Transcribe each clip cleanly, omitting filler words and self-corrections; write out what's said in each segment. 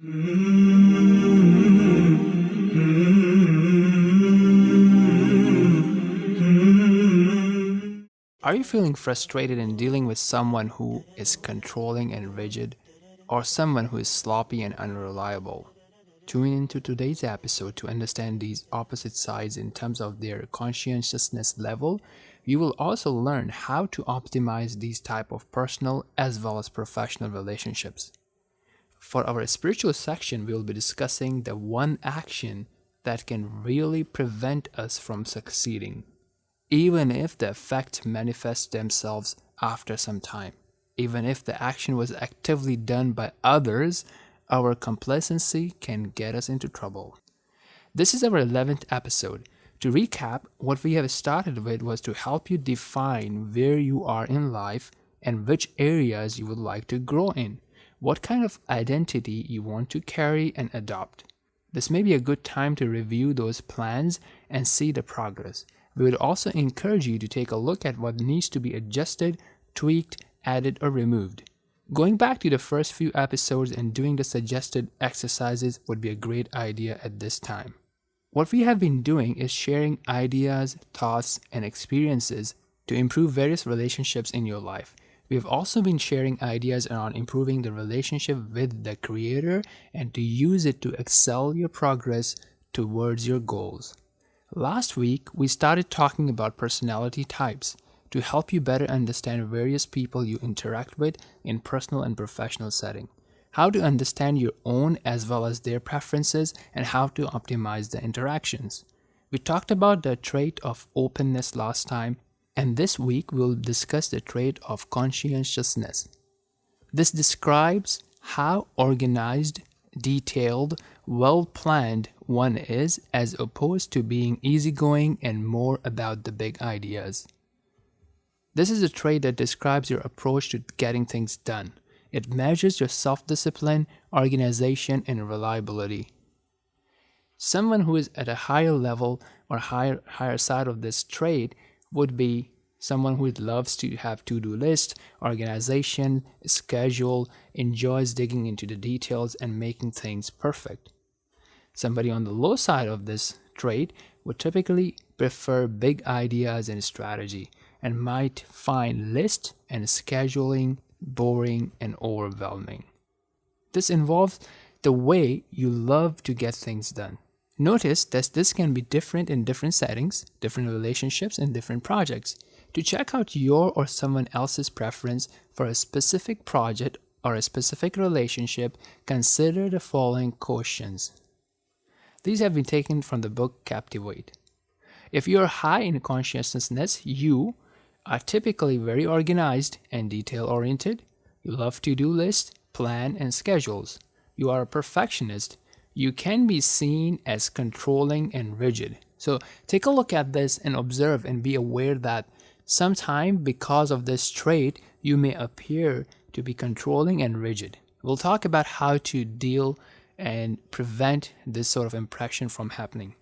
Are you feeling frustrated in dealing with someone who is controlling and rigid, or someone who is sloppy and unreliable? Tune into today's episode to understand these opposite sides in terms of their conscientiousness level. You will also learn how to optimize these type of personal as well as professional relationships. For our spiritual section, we will be discussing the one action that can really prevent us from succeeding, even if the effects manifest themselves after some time. Even if the action was actively done by others, our complacency can get us into trouble. This is our 11th episode. To recap, what we have started with was to help you define where you are in life and which areas you would like to grow in, what kind of identity you want to carry and adopt. This may be a good time to review those plans and see the progress. We would also encourage you to take a look at what needs to be adjusted, tweaked, added, or removed. Going back to the first few episodes and doing the suggested exercises would be a great idea at this time. What we have been doing is sharing ideas, thoughts, and experiences to improve various relationships in your life. We have also been sharing ideas around improving the relationship with the Creator and to use it to excel your progress towards your goals. Last week, we started talking about personality types to help you better understand various people you interact with in personal and professional setting, how to understand your own as well as their preferences, and how to optimize the interactions. We talked about the trait of openness last time, and this week we'll discuss the trait of conscientiousness. This describes how organized, detailed, well-planned one is as opposed to being easygoing and more about the big ideas. This is a trait that describes your approach to getting things done. It measures your self-discipline, organization, and reliability. Someone who is at a higher level or higher side of this trait would be someone who loves to have to-do lists, organization, schedule, enjoys digging into the details and making things perfect. Somebody on the low side of this trait would typically prefer big ideas and strategy and might find list and scheduling boring and overwhelming. This involves the way you love to get things done. Notice that this can be different in different settings, different relationships, and different projects. To check out your or someone else's preference for a specific project or a specific relationship, consider the following questions. These have been taken from the book Captivate. If you are high in conscientiousness, you are typically very organized and detail-oriented. You love to-do lists, plan, and schedules. You are a perfectionist. You can be seen as controlling and rigid. So take a look at this and observe and be aware that sometimes because of this trait, you may appear to be controlling and rigid. We'll talk about how to deal and prevent this sort of impression from happening.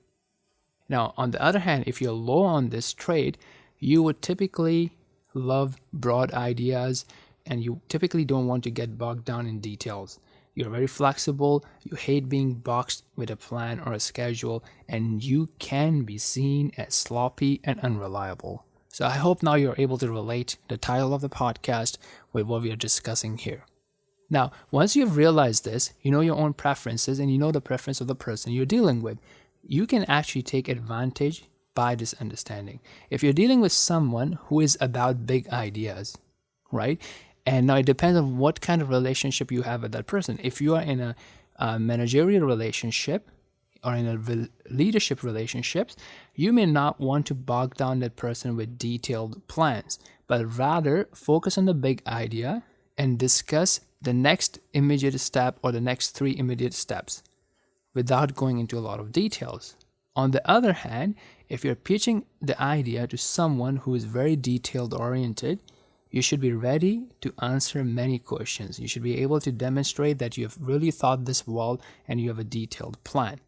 Now, on the other hand, if you're low on this trait, you would typically love broad ideas and you typically don't want to get bogged down in details. You're very flexible, you hate being boxed with a plan or a schedule, and you can be seen as sloppy and unreliable. So I hope now you're able to relate the title of the podcast with what we are discussing here. Now, once you've realized this, you know your own preferences and you know the preference of the person you're dealing with, you can actually take advantage by this understanding. If you're dealing with someone who is about big ideas, right? And now it depends on what kind of relationship you have with that person. If you are in a managerial relationship or in a leadership relationship, you may not want to bog down that person with detailed plans, but rather focus on the big idea and discuss the next immediate step or the next 3 immediate steps without going into a lot of details. On the other hand, if you're pitching the idea to someone who is very detailed oriented, you should be ready to answer many questions. You should be able to demonstrate that you have really thought this well and you have a detailed plan,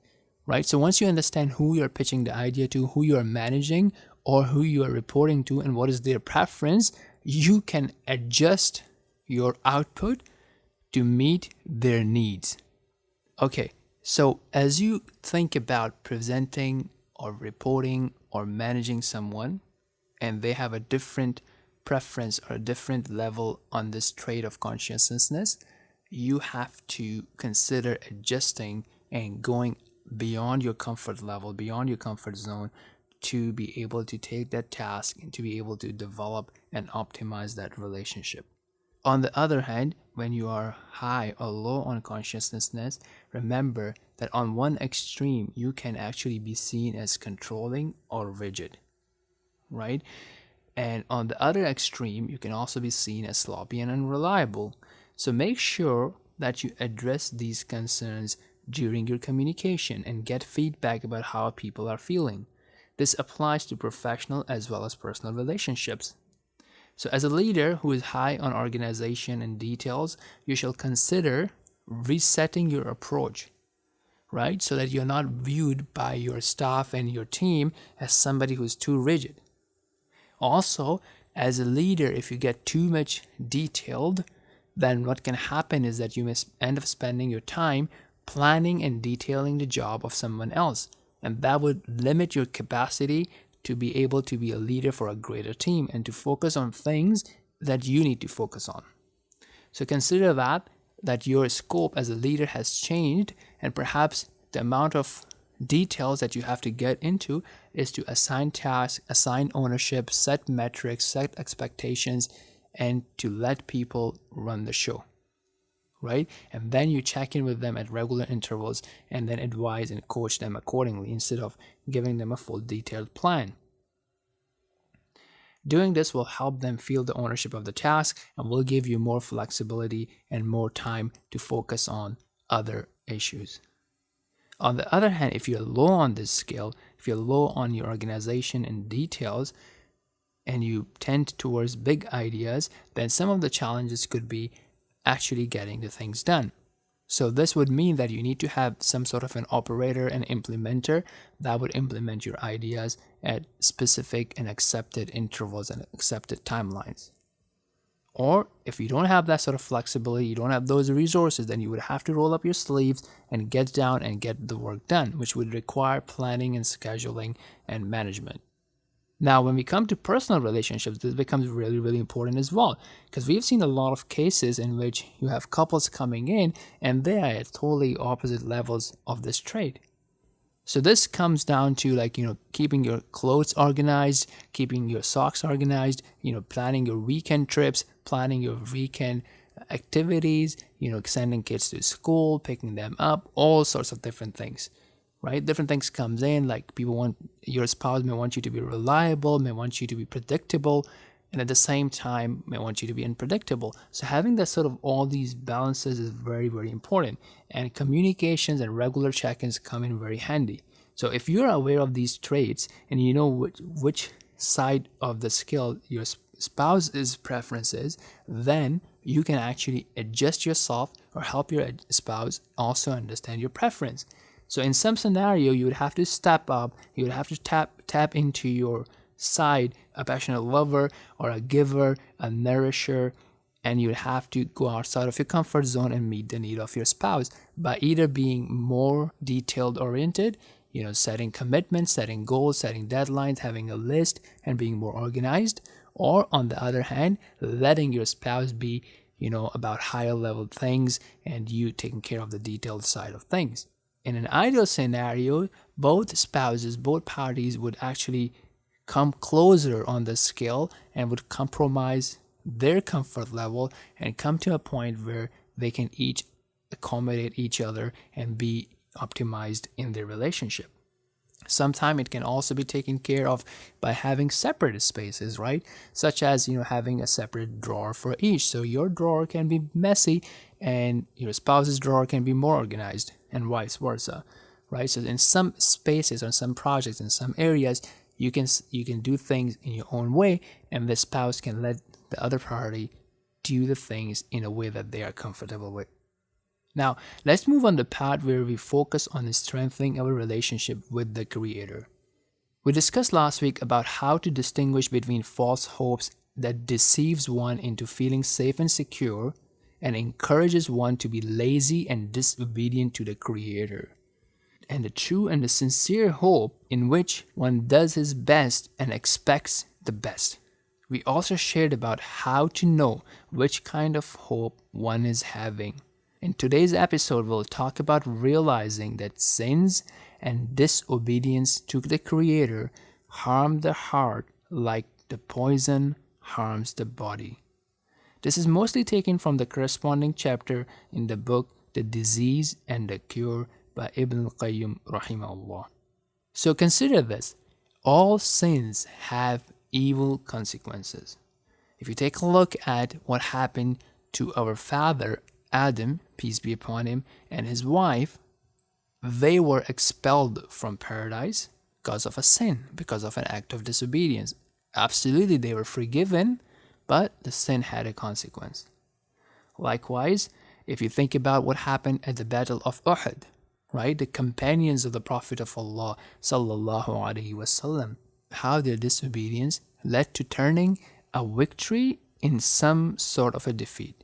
right? So once you understand who you're pitching the idea to, who you are managing, or who you are reporting to, and what is their preference, you can adjust your output to meet their needs. Okay, so as you think about presenting or reporting or managing someone, and they have a different preference or a different level on this trait of conscientiousness, you have to consider adjusting and going beyond your comfort level, beyond your comfort zone, to be able to take that task and to be able to develop and optimize that relationship. On the other hand, when you are high or low on conscientiousness, remember that on one extreme, you can actually be seen as controlling or rigid, right? And on the other extreme, you can also be seen as sloppy and unreliable. So make sure that you address these concerns during your communication and get feedback about how people are feeling. This applies to professional as well as personal relationships. So, as a leader who is high on organization and details, you shall consider resetting your approach, right? So that you're not viewed by your staff and your team as somebody who's too rigid. Also, as a leader, if you get too much detailed, then what can happen is that you may end up spending your time planning and detailing the job of someone else. And that would limit your capacity to be able to be a leader for a greater team and to focus on things that you need to focus on. So consider that your scope as a leader has changed, and perhaps the amount of details that you have to get into is to assign tasks, assign ownership, set metrics, set expectations, and to let people run the show, right? And then you check in with them at regular intervals and then advise and coach them accordingly instead of giving them a full detailed plan. Doing this will help them feel the ownership of the task and will give you more flexibility and more time to focus on other issues. On the other hand, if you're low on this scale, if you're low on your organization and details, and you tend towards big ideas, then some of the challenges could be actually getting the things done. So this would mean that you need to have some sort of an operator and implementer that would implement your ideas at specific and accepted intervals and accepted timelines. Or if you don't have that sort of flexibility, you don't have those resources, then you would have to roll up your sleeves and get down and get the work done, which would require planning and scheduling and management. Now, when we come to personal relationships, this becomes really, really important as well, because we've seen a lot of cases in which you have couples coming in and they are at totally opposite levels of this trait. So this comes down to keeping your clothes organized, keeping your socks organized, planning your weekend trips, planning your weekend activities, sending kids to school, picking them up, all sorts of different things, right? Different things comes in, like your spouse may want you to be reliable, may want you to be predictable, and at the same time may want you to be unpredictable. So having that sort of all these balances is very, very important, and communications and regular check-ins come in very handy. So if you're aware of these traits and you know which side of the scale your spouse's preference is, then you can actually adjust yourself or help your spouse also understand your preference. So in some scenario, you would have to step up, you would have to tap into your side, a passionate lover or a giver, a nourisher, and you would have to go outside of your comfort zone and meet the need of your spouse by either being more detailed oriented, setting commitments, setting goals, setting deadlines, having a list, and being more organized, or on the other hand, letting your spouse be, about higher level things and you taking care of the detailed side of things. In an ideal scenario, both spouses, both parties would actually come closer on the scale and would compromise their comfort level and come to a point where they can each accommodate each other and be optimized in their relationship. Sometimes it can also be taken care of by having separate spaces, right? Such as, having a separate drawer for each. So your drawer can be messy and your spouse's drawer can be more organized and vice versa, right? So in some spaces or some projects, in some areas, you can do things in your own way and the spouse can let the other party do the things in a way that they are comfortable with. Now, let's move on the part where we focus on strengthening our relationship with the Creator. We discussed last week about how to distinguish between false hopes that deceives one into feeling safe and secure and encourages one to be lazy and disobedient to the Creator. And the true and the sincere hope in which one does his best and expects the best. We also shared about how to know which kind of hope one is having. In today's episode, we'll talk about realizing that sins and disobedience to the Creator harm the heart like the poison harms the body. This is mostly taken from the corresponding chapter in the book The Disease and the Cure by AlQayyum Rahimaullah. So consider this. All sins have evil consequences. If you take a look at what happened to our father Adam, peace be upon him, and his wife, they were expelled from paradise because of a sin, because of an act of disobedience. Absolutely, they were forgiven, but the sin had a consequence. Likewise, if you think about what happened at the Battle of Uhud, right? The companions of the Prophet of Allah, sallallahu alaihi wasallam, how their disobedience led to turning a victory in some sort of a defeat.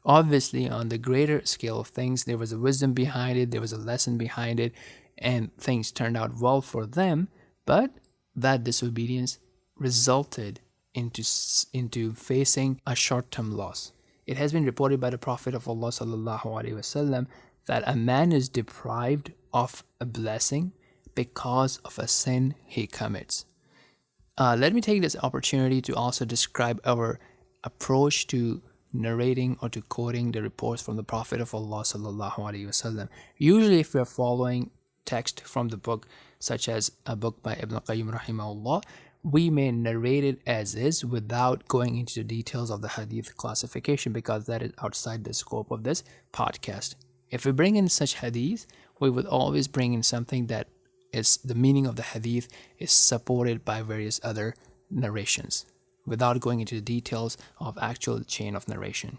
Obviously, on the greater scale of things, there was a wisdom behind it, there was a lesson behind it, and things turned out well for them, but that disobedience resulted into facing a short-term loss. It has been reported by the Prophet of Allah sallallahu alaihi wasallam that a man is deprived of a blessing because of a sin he commits. Let me take this opportunity to also describe our approach to narrating or to quoting the reports from the Prophet of Allah sallallahu alaihi wasallam. Usually, if we are following text from the book, such as a book by Ibn Qayyim Rahimahullah, we may narrate it as is without going into the details of the hadith classification, because that is outside the scope of this podcast. If we bring in such hadith, we would always bring in something that is the meaning of the hadith is supported by various other narrations, without going into the details of actual chain of narration.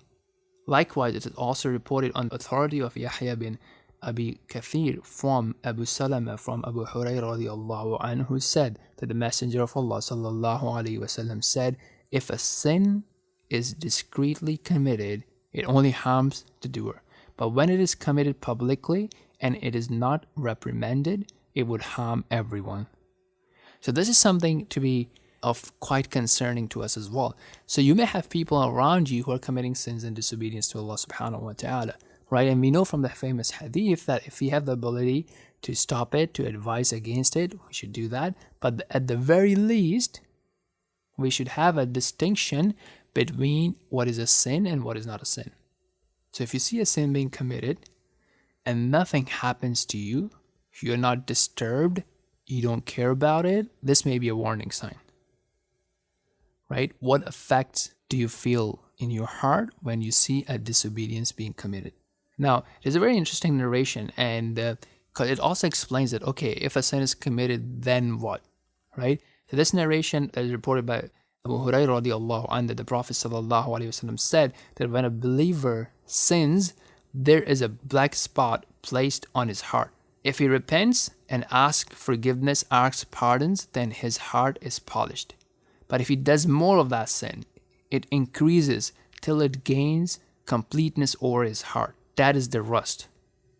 Likewise, it is also reported on the authority of Yahya bin Abi Kathir from Abu Salama from Abu Hurairah radiallahu anhu said that the Messenger of Allah sallallahu alaihi wasallam said, if a sin is discreetly committed, it only harms the doer. But when it is committed publicly and it is not reprimanded, it would harm everyone. So this is something to be of quite concerning to us as well. So you may have people around you who are committing sins and disobedience to Allah subhanahu wa ta'ala, right? And we know from the famous hadith that if we have the ability to stop it, to advise against it, we should do that. But at the very least, we should have a distinction between what is a sin and what is not a sin. So if you see a sin being committed and nothing happens to you, you're not disturbed, you don't care about it, this may be a warning sign. Right? What effects do you feel in your heart when you see a disobedience being committed? Now, there's a very interesting narration, and because it also explains that, okay, if a sin is committed, then what? Right? So this narration is reported by Abu Hurairah radiallahu anhu that the Prophet sallallahu alaihi wasallam said that when a believer sins, there is a black spot placed on his heart. If he repents and asks forgiveness, asks pardons, then his heart is polished. But if he does more of that sin, it increases till it gains completeness over his heart. That is the rust,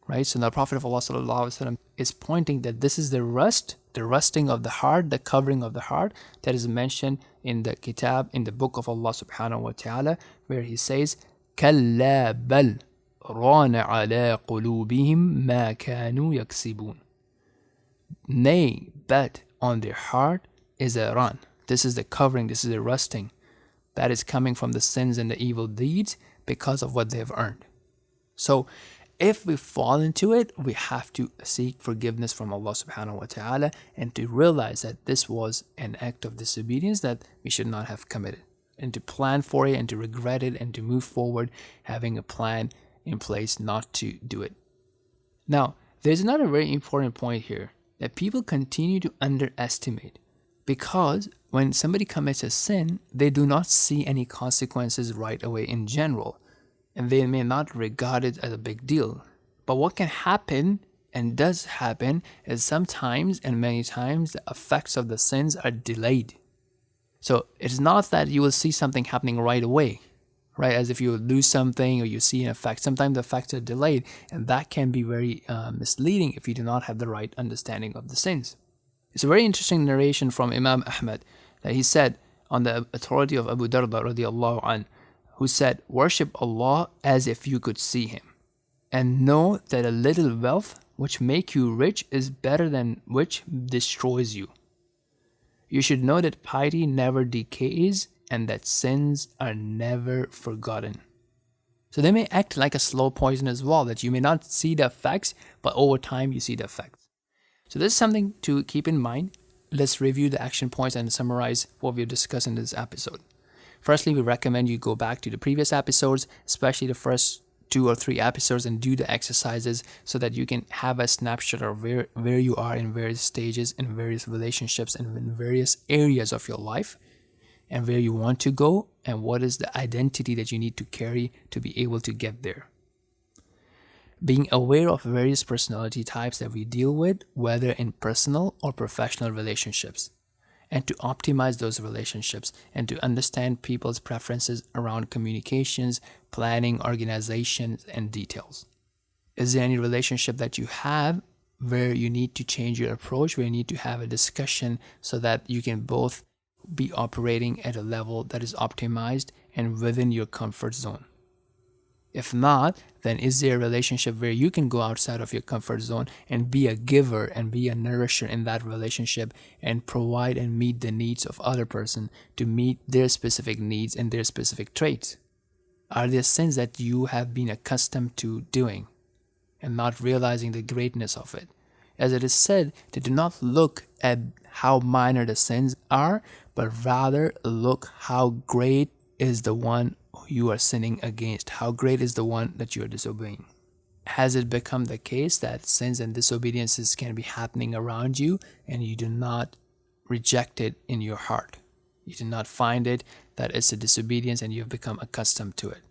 right? So the Prophet of Allah sallallahu alaihi wasallam is pointing that this is the rust, the rusting of the heart, the covering of the heart that is mentioned in the kitab, in the book of Allah subhanahu wa ta'ala, where he says, كَلَّا بَلْ رَانَ عَلَىٰ قُلُوبِهِمْ مَا كَانُوا يَكْسِبُونَ. Nay, but on their heart is a run. This is the covering, this is the rusting that is coming from the sins and the evil deeds because of what they have earned. So if we fall into it, we have to seek forgiveness from Allah subhanahu wa ta'ala and to realize that this was an act of disobedience that we should not have committed, and to plan for it and to regret it and to move forward having a plan in place not to do it. Now, there's another very important point here that people continue to underestimate, because when somebody commits a sin, they do not see any consequences right away in general, and they may not regard it as a big deal. But what can happen and does happen is sometimes and many times the effects of the sins are delayed. So it's not that you will see something happening right away, right? As if you lose something or you see an effect. Sometimes the effects are delayed, and that can be very misleading if you do not have the right understanding of the sins. It's a very interesting narration from Imam Ahmad that he said on the authority of Abu Darda radiallahu anh, who said, "Worship Allah as if you could see Him, and know that a little wealth which make you rich is better than which destroys you. You should know that piety never decays and that sins are never forgotten." So they may act like a slow poison as well, that you may not see the effects, but over time you see the effects. So this is something to keep in mind. Let's review the action points and summarize what we've discussed in this episode. Firstly, we recommend you go back to the previous episodes, especially the first 2 or 3 episodes, and do the exercises so that you can have a snapshot of where you are in various stages, in various relationships, and in various areas of your life, and where you want to go, and what is the identity that you need to carry to be able to get there. Being aware of various personality types that we deal with, whether in personal or professional relationships, and to optimize those relationships and to understand people's preferences around communications, planning, organizations, and details. Is there any relationship that you have where you need to change your approach, where you need to have a discussion so that you can both be operating at a level that is optimized and within your comfort zone? If not, then is there a relationship where you can go outside of your comfort zone and be a giver and be a nourisher in that relationship and provide and meet the needs of other person to meet their specific needs and their specific traits? Are there sins that you have been accustomed to doing and not realizing the greatness of it? As it is said, to do not look at how minor the sins are, but rather look how great is the one you are sinning against, how great is the one that you are disobeying. Has it become the case that sins and disobediences can be happening around you and you do not reject it in your heart? You do not find it that it's a disobedience and you have become accustomed to it.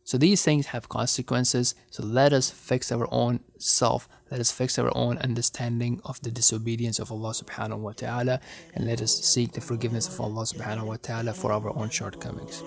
So these things have consequences. So let us fix our own self. Let us fix our own understanding of the disobedience of Allah subhanahu wa ta'ala, and let us seek the forgiveness of Allah subhanahu wa ta'ala for our own shortcomings.